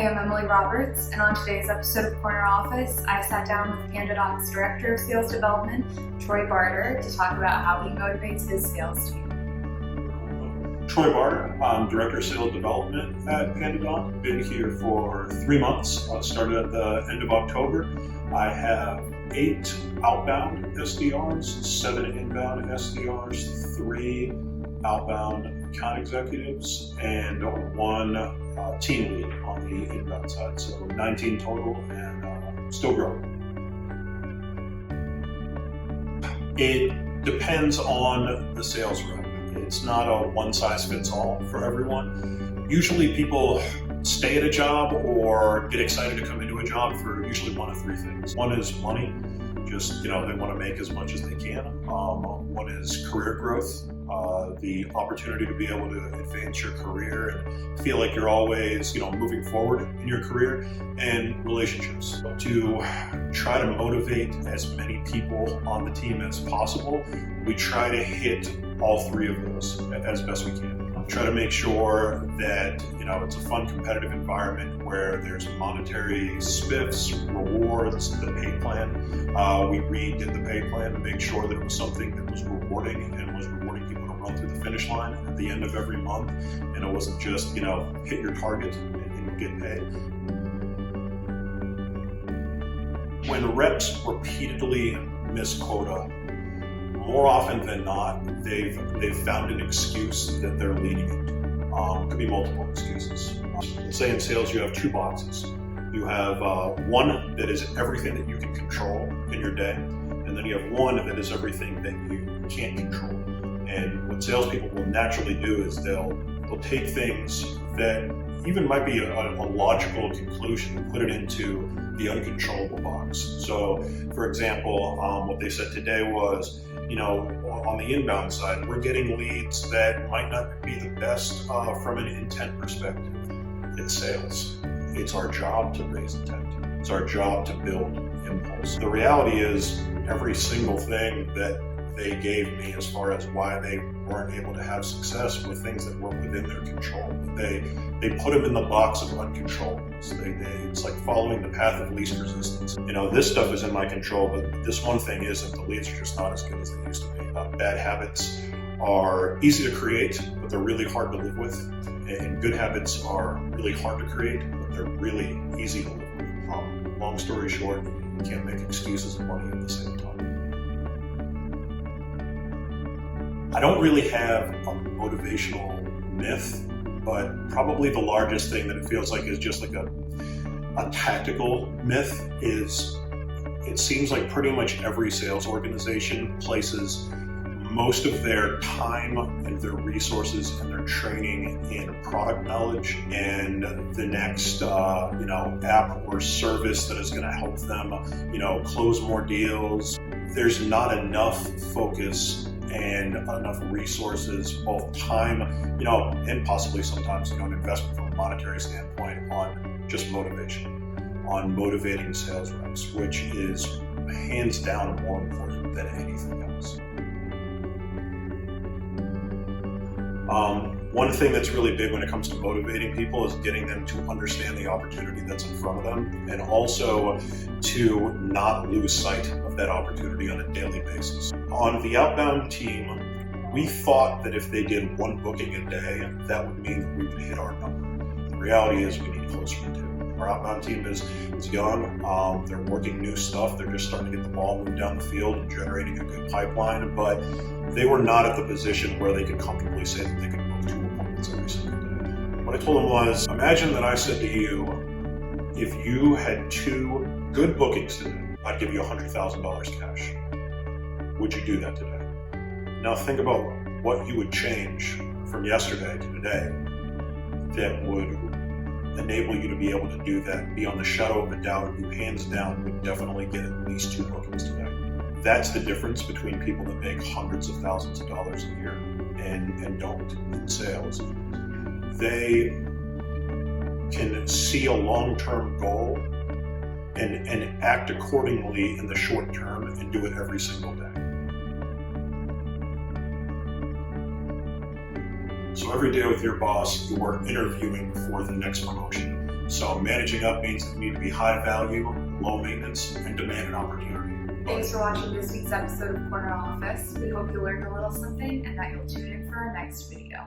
am Emily Roberts, and on today's episode of Corner Office, I sat down with PandaDoc's Director of Sales Development, Troy Barter, to talk about how he motivates his sales team. Troy Barter, I'm Director of Sales Development at PandaDoc. Been here for 3 months, started at the end of October. I have 8 outbound SDRs, 7 inbound SDRs, 3 outbound account executives, and 1 team lead on the inbound side. So 19 total and still growing. It depends on the sales rep. It's not a one-size-fits-all for everyone. Usually people stay at a job or get excited to come into a job for usually 1 of 3 things. One is money, just, they want to make as much as they can. One is career growth, the opportunity to be able to advance your career and feel like you're always, moving forward in your career, and relationships. To try to motivate as many people on the team as possible, we try to hit all 3 of those as best we can. Try to make sure that it's a fun, competitive environment where there's monetary spiffs, rewards, the pay plan. We redid the pay plan to make sure that it was something that was rewarding and was rewarding people to run through the finish line at the end of every month, and it wasn't just hit your target and get paid. When reps repeatedly miss quota, more often than not, they've found an excuse that they're leaning into. Could be multiple excuses. Let's say in sales you have 2 boxes. You have one that is everything that you can control in your day, and then you have one that is everything that you can't control. And what salespeople will naturally do is they'll take things that even might be a logical conclusion and put it into the uncontrollable box. So, for example, what they said today was, on the inbound side, we're getting leads that might not be the best from an intent perspective. It's sales. It's our job to raise intent. It's our job to build impulse. The reality is, every single thing that they gave me as far as why they weren't able to have success were things that were within their control. They put them in the box of uncontrollables. It's like following the path of least resistance. This stuff is in my control, but this one thing isn't. The leads are just not as good as they used to be. Bad habits are easy to create, but they're really hard to live with. And good habits are really hard to create, but they're really easy to live with. Long story short, you can't make excuses and money at the same time. I don't really have a motivational myth, but probably the largest thing that it feels like is just like a tactical myth is it seems like pretty much every sales organization places most of their time and their resources and their training in product knowledge and the next app or service that is going to help them close more deals. There's not enough focus and enough resources, both time, and possibly sometimes, an investment from a monetary standpoint on just motivation, on motivating sales reps, which is hands down more important than anything else. One thing that's really big when it comes to motivating people is getting them to understand the opportunity that's in front of them, and also to not lose sight of that opportunity on a daily basis. On the outbound team, we thought that if they did 1 booking a day, that would mean that we would hit our number. The reality is we need closer to 2. Our outbound team is young. They're working new stuff. They're just starting to get the ball moved down the field and generating a good pipeline, but they were not at the position where they could comfortably say that they could book 2 appointments every single day. What I told them was, imagine that I said to you, if you had 2 good bookings today, I'd give you $100,000 cash. Would you do that today? Now think about what you would change from yesterday to today that would enable you to be able to do that, beyond the shadow of a doubt. You hands down would definitely get at least 2 bookings today. That's the difference between people that make hundreds of thousands of dollars a year and don't in sales. They can see a long-term goal and act accordingly in the short term and do it every single day. So every day with your boss, you are interviewing for the next promotion. So managing up means that we need to be high value, low maintenance, and demand an opportunity. Thanks for watching this week's episode of Corner Office. We hope you learned a little something and that you'll tune in for our next video.